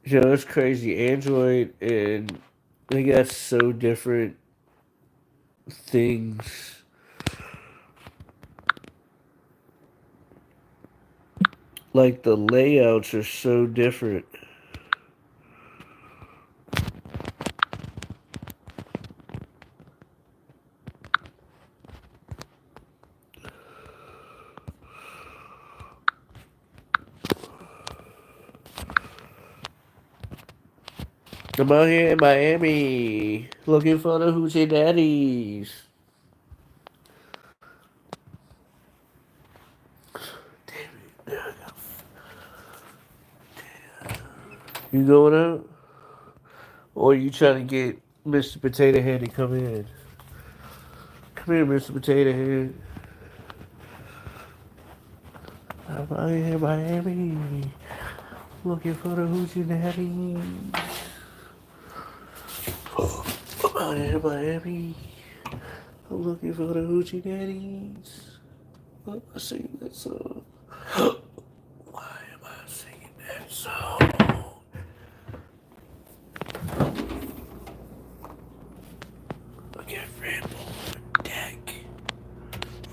It's crazy. Android and they got so different things. Like the layouts are so different. I'm out here in Miami looking for the hoochie daddies. You going out? Or you trying to get Mr. Potato Head to come in? Come here, Mr. Potato Head. I'm out here in Miami looking for the hoochie daddies. I'm out here in Miami. I'm looking for the hoochie daddies. Why am I singing that song? Why am I singing that song? Look at Red Bull on deck.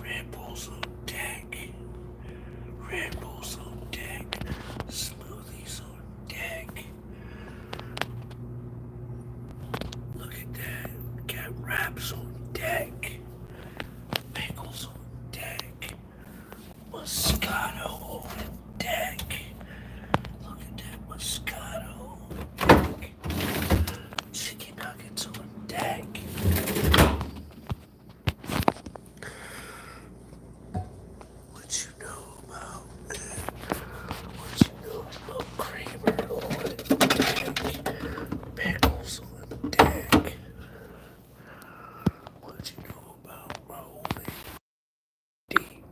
Red Bull's on deck. Red Bull's on deck. Smoothies on deck. Look at that. Got wraps on deck. Pickles on deck. Moscato on deck. Look at that Moscato on deck. Chicken nuggets on deck. What you know about what you know about creamer on deck? Pickles on deck. What you know about rolling deep?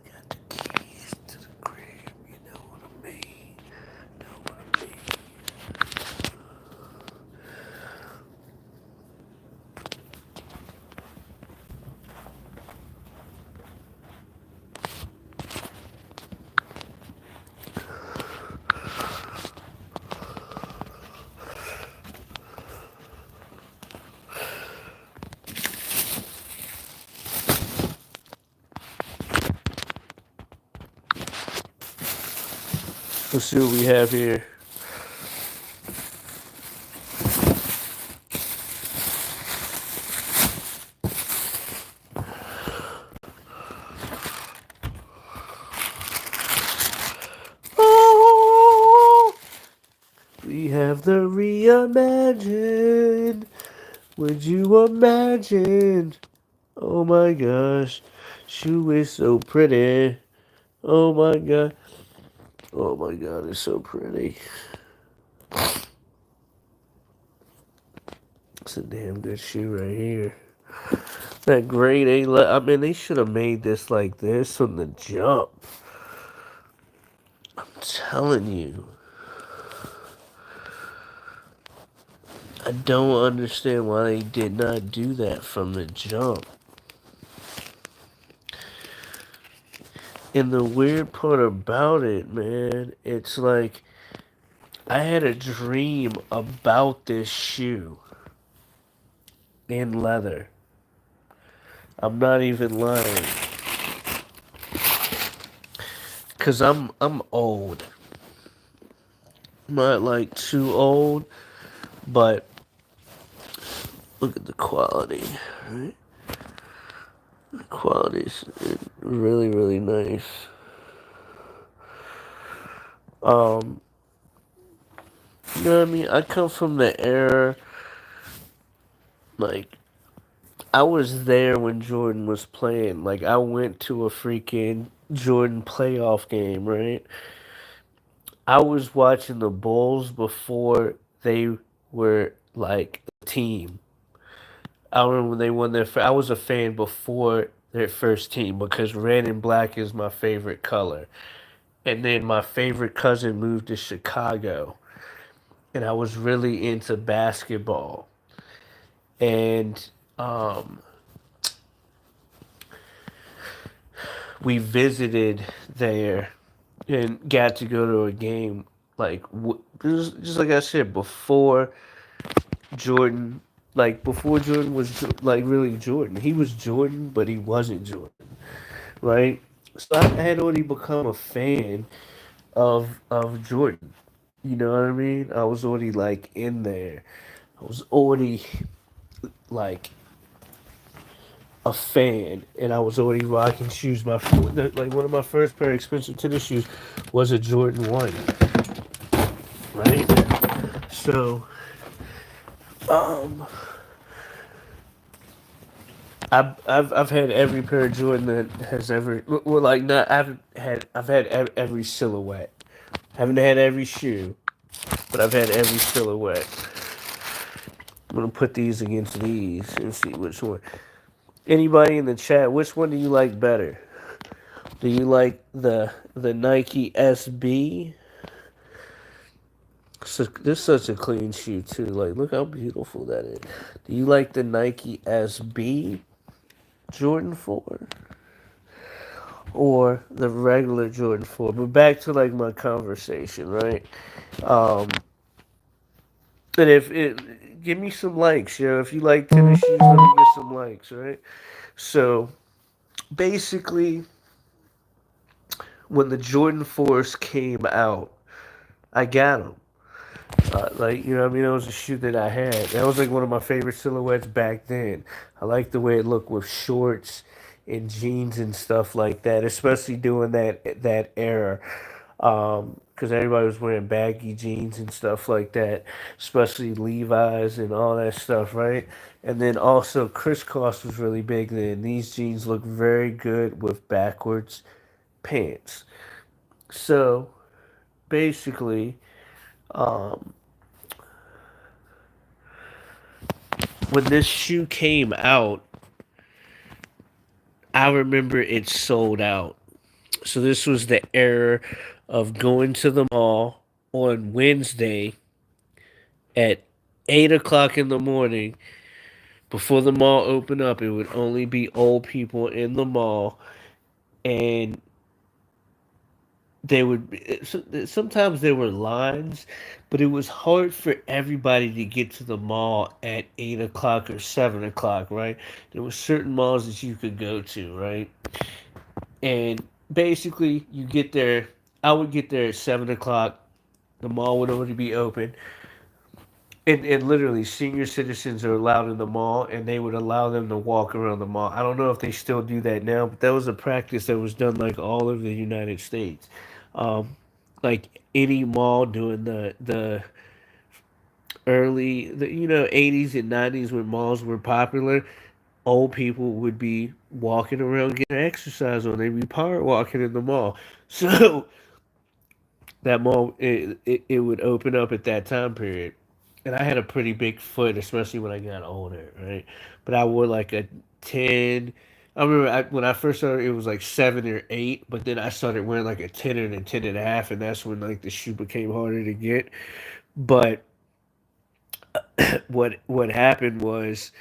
We got the keys to the crib, you know what I mean? Know what I mean? Let's see what we have here. Oh, we have the reimagined. Would you imagine? Oh my gosh, Shu is so pretty. Oh my god. Oh my god, it's so pretty. It's a damn good shoe right here. That grade A. I mean, they should have made this like this from the jump. I'm telling you. I don't understand why they did not do that from the jump. And the weird part about it, man, it's like I had a dream about this shoe in leather. I'm not even lying. Cause I'm old. Not like too old, but look at the quality. Right? The quality's really, really nice. Um, you know what I mean? I come from the era, like, I was there when Jordan was playing. Like, I went to a freaking Jordan playoff game, right? I was watching the Bulls before they were, like, a team. I remember when they won I was a fan before their first team because red and black is my favorite color. And then my favorite cousin moved to Chicago, and I was really into basketball. And um, we visited there and got to go to a game. Like just like I said before Jordan, like before Jordan was like really Jordan. He was Jordan, but he wasn't Jordan, right? So I had already become a fan of Jordan. You know what I mean? I was already like in there. I was already like a fan, and I was already rocking shoes. Like one of my first pair of expensive tennis shoes was a Jordan 1, right? So um, I've had every pair of Jordan that has ever well like not I've had every silhouette. Haven't had every shoe, but I've had every silhouette. I'm gonna put these against these and see which one. Anybody in the chat, which one do you like better? Do you like the Nike SB? So this is such a clean shoe too. Like, look how beautiful that is. Do you like the Nike SB Jordan 4 or the regular Jordan 4? But back to like my conversation, right? Um, and if it give me some likes, yo. If you like tennis shoes, let me get some likes, right? So basically, when the Jordan 4s came out, I got them. Like, you know what I mean? That was a shoe that I had. That was like one of my favorite silhouettes back then. I like the way it looked with shorts and jeans and stuff like that, especially during that era. Because everybody was wearing baggy jeans and stuff like that, especially Levi's and all that stuff, right? And then also crisscross was really big then. These jeans look very good with backwards pants. So basically, um, when this shoe came out, I remember it sold out. So this was the era of going to the mall on Wednesday at 8 o'clock in the morning. Before the mall opened up, it would only be old people in the mall, and they would sometimes there were lines, but it was hard for everybody to get to the mall at 8 o'clock or 7 o'clock, right? There were certain malls that you could go to, right? And basically, you get there. I would get there at 7 o'clock. The mall would already be open, and literally, senior citizens are allowed in the mall, and they would allow them to walk around the mall. I don't know if they still do that now, but that was a practice that was done like all over the United States. Um, like any mall during the early the 80s and 90s when malls were popular, old people would be walking around getting exercise on. They'd be power walking in the mall. So that mall it would open up at that time period. And I had a pretty big foot, especially when I got older, right? But I wore like a 10. I remember when I first started, it was like 7 or 8, but then I started wearing like a 10 and a 10.5, and that's when like the shoe became harder to get. But what happened was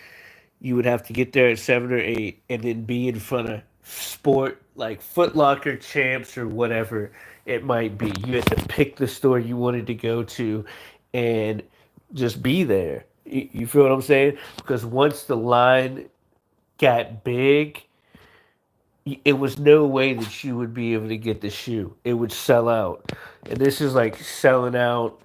you would have to get there at 7 or 8 and then be in front of sport like Foot Locker, Champs, or whatever it might be. You had to pick the store you wanted to go to and just be there. You feel what I'm saying? Because once the line got big, it was no way that you would be able to get the shoe. It would sell out. And this is like selling out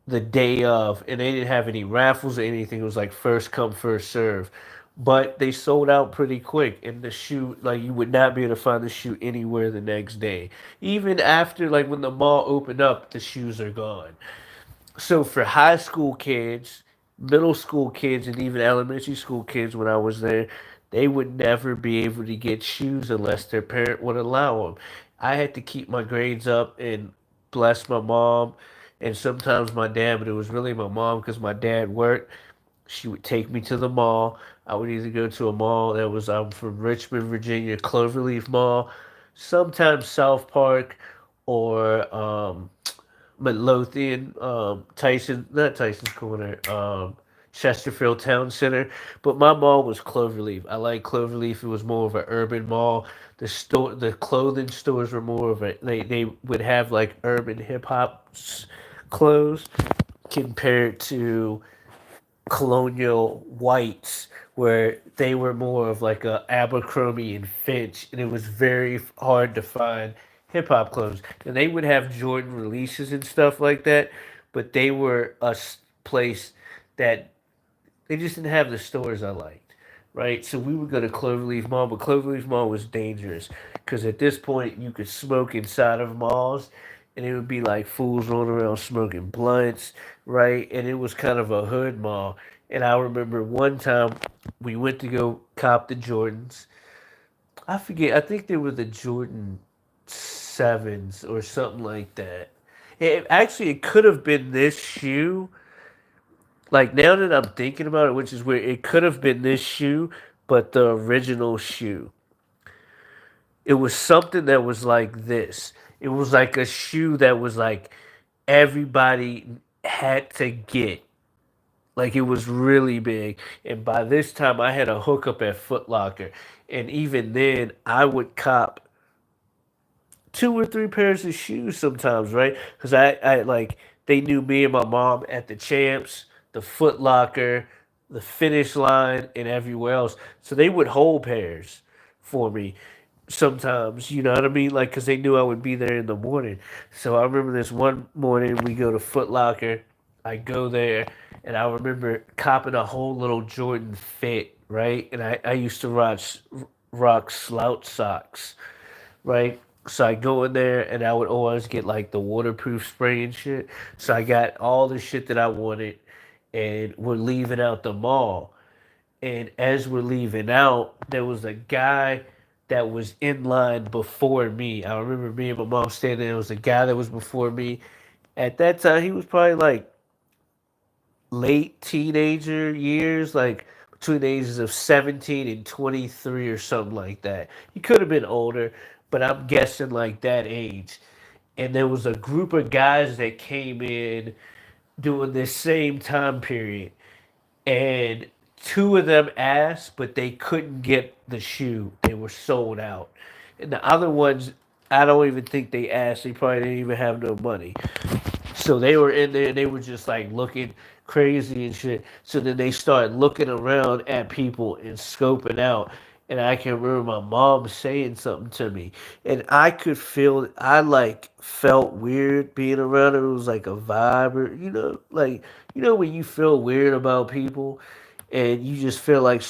the day of, and they didn't have any raffles or anything. It was like first come, first serve. But they sold out pretty quick, and the shoe, like you would not be able to find the shoe anywhere the next day. Even after, like when the mall opened up, the shoes are gone. So for high school kids, middle school kids, and even elementary school kids, when I was there, they would never be able to get shoes unless their parent would allow them. I had to keep my grades up and bless my mom and sometimes my dad, but it was really my mom because my dad worked. She would take me to the mall. I would either go to a mall that was from Richmond, Virginia, Cloverleaf Mall, sometimes South Park, or Midlothian, Tyson, not Tyson's Corner. Chesterfield Town Center. But my mall was Cloverleaf. I like Cloverleaf. It was more of an urban mall. The clothing stores were more of a they would have like urban hip hop clothes compared to Colonial Whites, where they were more of like a Abercrombie and Finch, and it was very hard to find hip hop clothes. And they would have Jordan releases and stuff like that, but they were place that they just didn't have the stores I liked, right? So we would go to Cloverleaf Mall, but Cloverleaf Mall was dangerous because at this point you could smoke inside of malls, and it would be like fools rolling around smoking blunts, right? And it was kind of a hood mall. And I remember one time we went to go cop the Jordans. I forget. I think they were the Jordan sevens or something like that. Actually, it could have been this shoe, like now that I'm thinking about it, which is where it could have been this shoe, but the original shoe. It was something that was like this. It was like a shoe that was like everybody had to get. Like it was really big. And by this time I had a hookup at Foot Locker. And even then I would cop two or three pairs of shoes sometimes, right? Because I like they knew me and my mom at the Champs, the Foot Locker, the Finish Line, and everywhere else. So they would hold pairs for me sometimes. You know what I mean? Like because they knew I would be there in the morning. So I remember this one morning we go to Foot Locker. I go there and I remember copping a whole little Jordan fit, right? And I used to rock slouch socks, right? So I go in there and I would always get like the waterproof spray and shit. So I got all the shit that I wanted, and we're leaving out the mall. And as we're leaving out, there was a guy that was in line before me. I remember me and my mom standing there. There was a guy that was before me. At that time, he was probably like late teenager years, like between the ages of 17 and 23 or something like that. He could have been older, but I'm guessing like that age. And there was a group of guys that came in during this same time period. And two of them asked, but they couldn't get the shoe. They were sold out. And the other ones, I don't even think they asked. They probably didn't even have no money. So they were in there and they were just like looking crazy and shit. So then they started looking around at people and scoping out. And I can remember my mom saying something to me. And I could feel, I like felt weird being around her. It was like a vibe, or, like, when you feel weird about people and you just feel like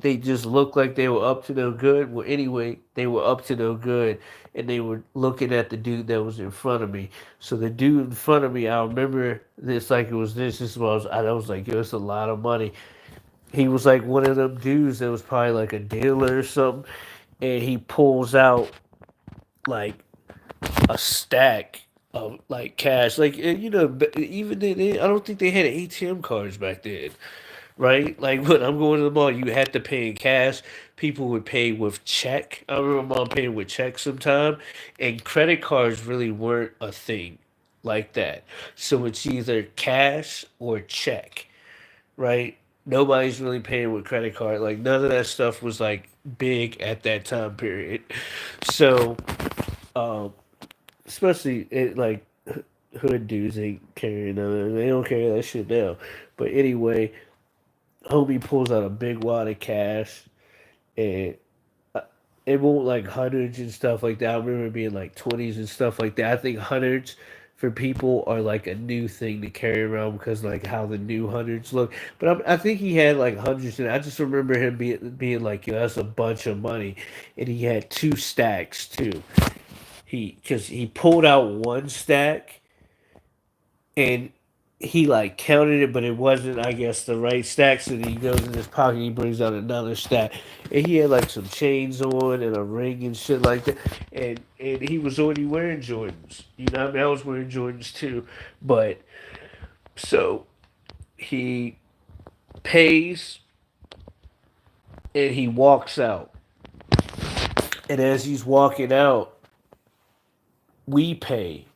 they just look like they were up to no good. Well, anyway, they were up to no good, and they were looking at the dude that was in front of me. So the dude in front of me, I remember this like it was this. This was I was like, yo, it's a lot of money. He was like one of them dudes that was probably like a dealer or something, and he pulls out like a stack of like cash. Like even I don't think they had ATM cards back then, right? Like when I'm going to the mall, you had to pay in cash. People would pay with check. I remember mom paying with check sometime, and credit cards really weren't a thing like that. So it's either cash or check, right? Nobody's really paying with credit card. Like none of that stuff was like big at that time period. So, um, especially like hood dudes ain't carrying none. They don't carry that shit now. But anyway, homie pulls out a big wad of cash, and uh, it won't like hundreds and stuff like that. I remember being like 20s and stuff like that. I think hundreds for people are like a new thing to carry around because like how the new hundreds look. But I think he had like hundreds, and I just remember him being like, "Yo, that's a bunch of money," and he had two stacks too. Because he pulled out one stack and he like counted it, but it wasn't, I guess, the right stack. So then he goes in his pocket, and he brings out another stack, and he had like some chains on and a ring and shit like that. And he was already wearing Jordans. You know, what I mean, I was wearing Jordans too, but so he pays and he walks out. And as he's walking out, we pay,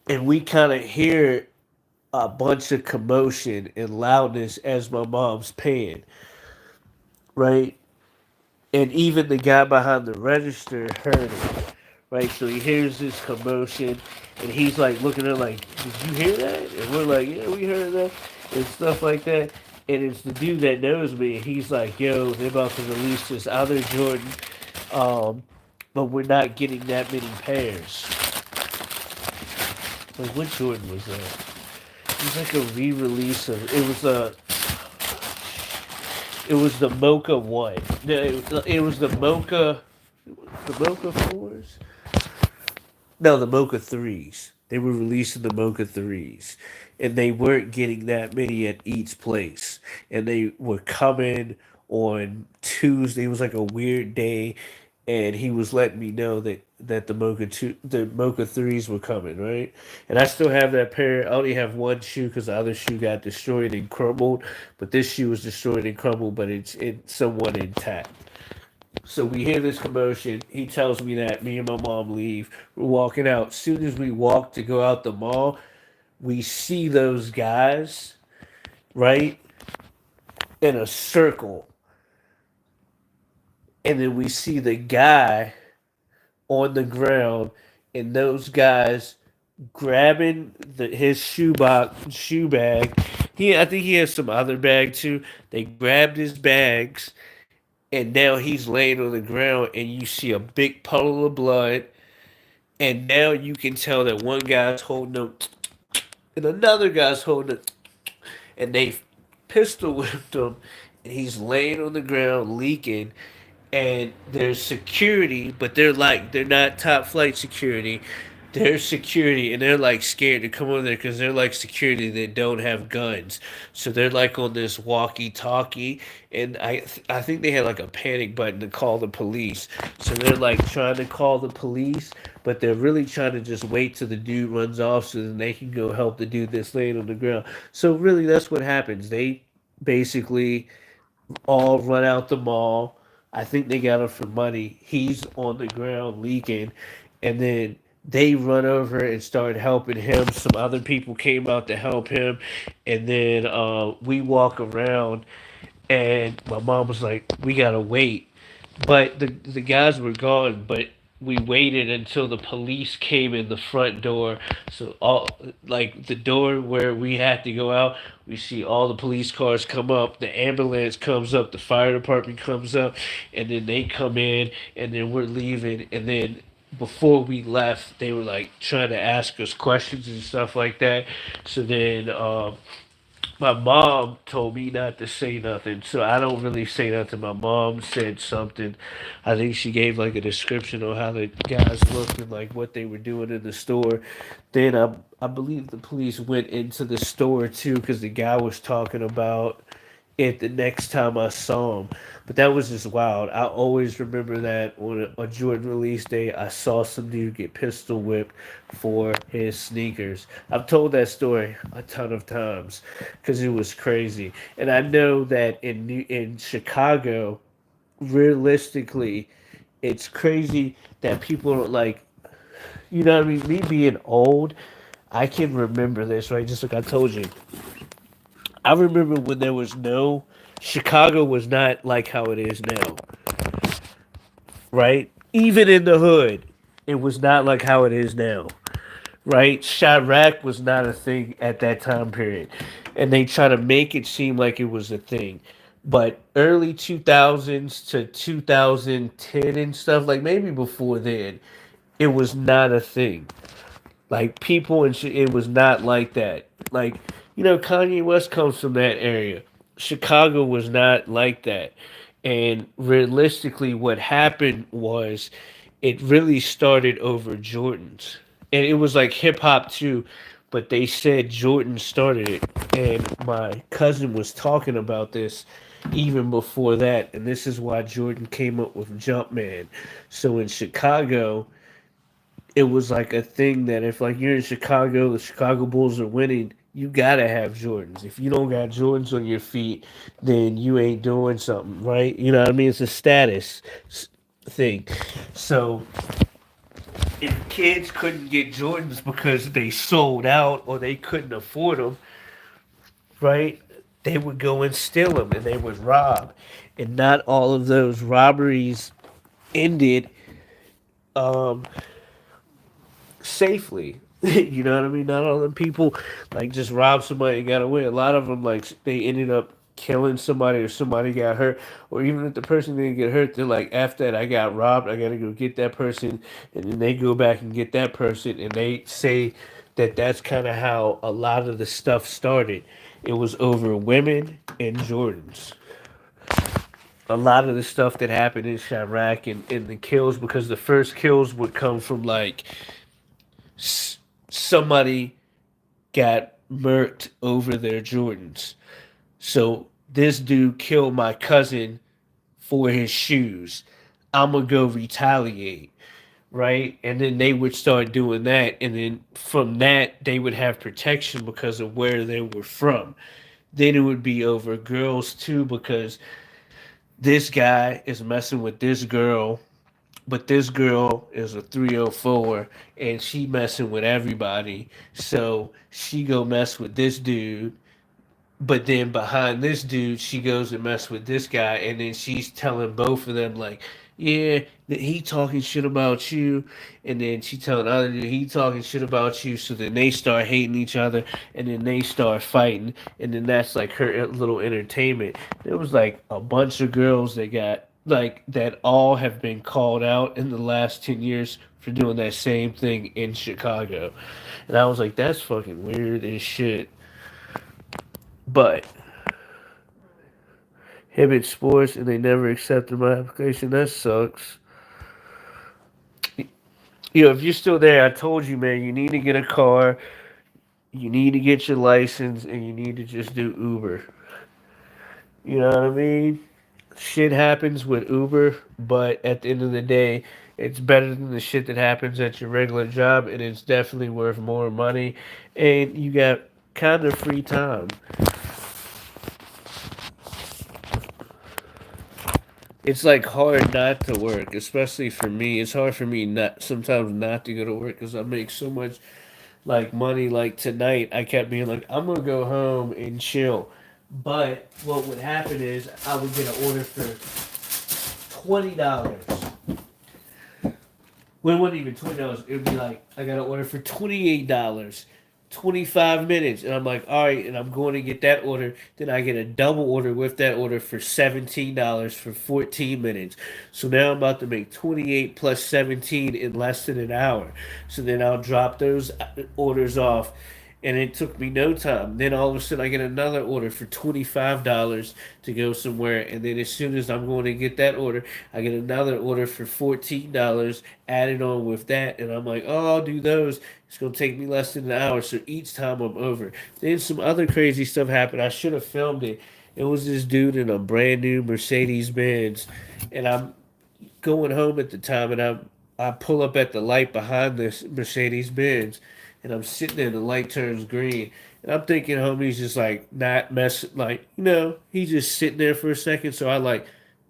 and we kind of hear a bunch of commotion and loudness as my mom's paying, right? And even the guy behind the register heard it, right? So he hears this commotion, and he's like looking at her like, "Did you hear that?" And we're like, "Yeah, we heard that," and stuff like that. And it's the dude that knows me, and he's like, "Yo, they're about to release this other Jordan, um, but we're not getting that many pairs." Like, what Jordan was that? It was like a re-release of. It was the Mocha one. It was the Mocha fours. No, the Mocha threes. They were releasing the Mocha threes, and they weren't getting that many at each place. And they were coming on Tuesday. It was like a weird day, and he was letting me know that the Mocha threes were coming, right? And I still have that pair. I only have one shoe because the other shoe got destroyed and crumbled, but this shoe was destroyed and crumbled, but it's somewhat intact. So we hear this commotion. He tells me that me and my mom leave. We're walking out. As soon as we walk to go out the mall, we see those guys, right, in a circle. And then we see the guy on the ground, and those guys grabbing his shoe bag. I think he has some other bag too. They grabbed his bags, and now he's laying on the ground, and you see a big puddle of blood. And now you can tell that one guy's holding him, and another guy's holding it, and they pistol whipped him, and he's laying on the ground leaking. And there's security, but they're not top flight security. They're security, and they're like scared to come over there because they're like security that don't have guns. So they're like on this walkie-talkie, and I think they had like a panic button to call the police. So they're like trying to call the police, but they're really trying to just wait till the dude runs off so then they can go help the dude that's laying on the ground. So really, that's what happens. They basically all run out the mall. I think they got him for money. He's on the ground leaking, and then they run over and start helping him. Some other people came out to help him, and then we walk around, and my mom was like, "We gotta wait." But the guys were gone, but we waited until the police came in the front door. So all like the door where we had to go out, we see all the police cars come up, the ambulance comes up, the fire department comes up, and then they come in, and then we're leaving, and then before we left, they were like trying to ask us questions and stuff like that. So then my mom told me not to say nothing, so I don't really say nothing. My mom said something. I think she gave like a description on how the guys looked and like what they were doing in the store. Then I believe the police went into the store too because the guy was talking about it the next time I saw him. But that was just wild. I always remember that on a Jordan release day, I saw some dude get pistol whipped for his sneakers. I've told that story a ton of times because it was crazy. And I know that in Chicago, realistically, it's crazy that people don't like. You know what I mean? Me being old, I can remember this, right? Just like I told you, I remember when there was no Chicago was not like how it is now, right? Even in the hood, it was not like how it is now, right? Chirac was not a thing at that time period, and they try to make it seem like it was a thing. But early 2000s to 2010 and stuff, like maybe before then, it was not a thing. Like people and shit, it was not like that. Like Kanye West comes from that area. Chicago was not like that. And realistically, what happened was it really started over Jordans, and it was like hip hop too. But they said Jordan started it, and my cousin was talking about this even before that, and this is why Jordan came up with Jumpman. So in Chicago, it was like a thing that if like you're in Chicago, the Chicago Bulls are winning, you gotta have Jordans. If you don't got Jordans on your feet, then you ain't doing something, right? You know what I mean? It's a status thing. So If kids couldn't get Jordans because they sold out or they couldn't afford them, right? They would go and steal them and they would rob. And not all of those robberies ended um, safely. You know what I mean? Not all them people like just robbed somebody and got away. A lot of them like they ended up killing somebody or somebody got hurt, or even if the person didn't get hurt, they're like, "After that, I got robbed. I gotta go get that person," and then they go back and get that person, and they say that that's kind of how a lot of the stuff started. It was over women and Jordans. A lot of the stuff that happened in Chirac and the kills, because the first kills would come from like somebody got murked over their Jordans. So this dude killed my cousin for his shoes. I'm gonna go retaliate, right? And then they would start doing that, and then from that they would have protection because of where they were from. Then it would be over girls too, because this guy is messing with this girl, but this girl is a 304 and she messing with everybody. So she go mess with this dude, but then behind this dude, she goes and mess with this guy, and then she's telling both of them like, "Yeah, that he talking shit about you," and then she telling the other dude he talking shit about you. So then they start hating each other, and then they start fighting, and then that's like her little entertainment. There was like a bunch of girls that got like that all have been called out in the last 10 years for doing that same thing in Chicago, and I was like, that's fucking weird as shit. But Hibbett Sports and they never accepted my application. That sucks. If you're still there, I told you, man, you need to get a car, you need to get your license, and you need to just do Uber. You know what I mean? Shit happens with Uber, but at the end of the day, it's better than the shit that happens at your regular job, and it's definitely worth more money, and you got kind of free time. It's like hard not to work, especially for me. It's hard for me not sometimes not to go to work because I make so much like money. Like tonight, I kept being like, I'm gonna go home and chill. But what would happen is I would get an order for $20. Well, it wasn't even $20. It would be like I got an order for $28. 25 minutes, and I'm like, all right, and I'm going to get that order. Then I get a double order with that order for $17 for 14 minutes. So now I'm about to make 28 plus 17 in less than an hour. So then I'll drop those orders off, and it took me no time. Then all of a sudden I get another order for $25 to go somewhere, and then as soon as I'm going to get that order, I get another order for $14 added on with that, and I'm like, oh, I'll do those. It's gonna take me less than an hour, so each time I'm over. Then some other crazy stuff happened. I should have filmed it. It was this dude in a brand new Mercedes Benz, and I'm going home at the time, and I pull up at the light behind this Mercedes Benz, and I'm sitting there, and the light turns green, and I'm thinking, homie's just like not messing, like he's just sitting there for a second. So I like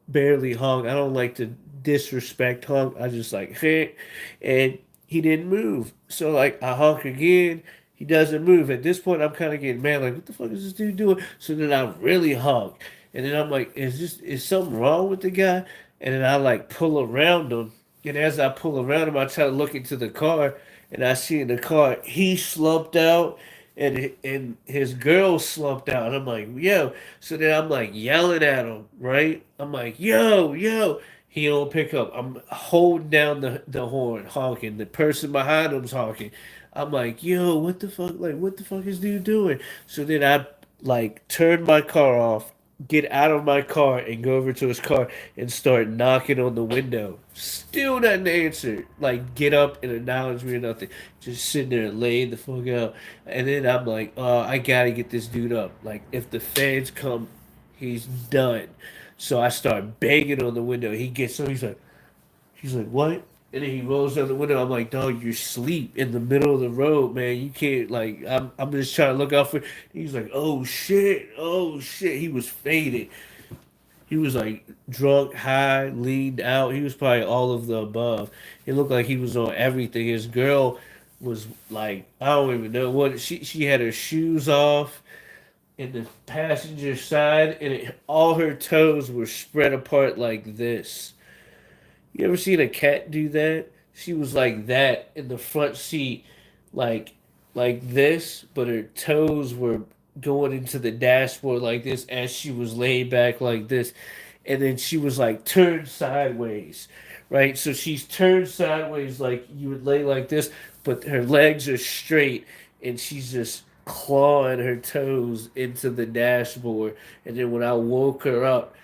barely honk. I don't like to disrespect honk. I just like hey, and he didn't move. So like I honk again. He doesn't move. At this point, I'm kind of getting mad. Like, what the fuck is this dude doing? So then I really honk, and then I'm like, is something wrong with the guy? And then I like pull around him, and as I pull around him, I try to look into the car, and I see in the car he slumped out, and his girl slumped out. I'm like, yo. So then I'm like yelling at him, right? I'm like, yo, yo. He don't pick up. I'm holding down the horn, honking. The person behind him's honking. I'm like, yo, what the fuck? Like, what the fuck is dude doing? So then I like turn my car off, get out of my car, and go over to his car and start knocking on the window. Still nothing answered. Like, get up and acknowledge me or nothing. Just sitting there laying the fuck out. And then I'm like, I gotta get this dude up. Like, if the fans come, he's done. So I start banging on the window. He gets up. He's like, what? And then he rolls down the window. I'm like, dog, you're asleep in the middle of the road, man. You can't like. I'm just trying to look out for. He's like, oh shit, oh shit. He was faded. He was like drunk, high, leaned out. He was probably all of the above. It looked like he was on everything. His girl was like, I don't even know what she had her shoes off in the passenger side, and all her toes were spread apart like this. You ever seen a cat do that? She was like that in the front seat, like like this, but her toes were going into the dashboard like this as she was laid back like this. And then she was like turned sideways, right? So she's turned sideways like you would lay like this, but her legs are straight and she's just clawing her toes into the dashboard. And then when I woke her up,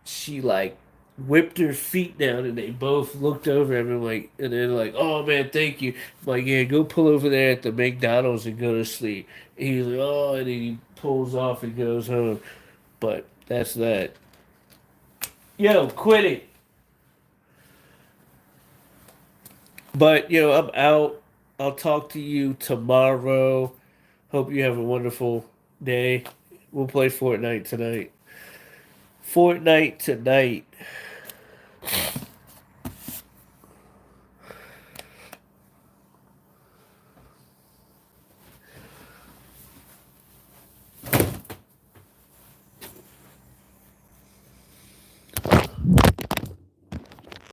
she like whipped her feet down and they both looked over at me like and they're like, "Oh man, thank you." I'm like, "Yeah, go pull over there at the McDonald's and go to sleep." And he's like, "Oh," and then he pulls off and goes home. But that's that. Yo, quit it. But I'm out. I'll talk to you tomorrow. Hope you have a wonderful day. We'll play Fortnite tonight. Fortnite tonight.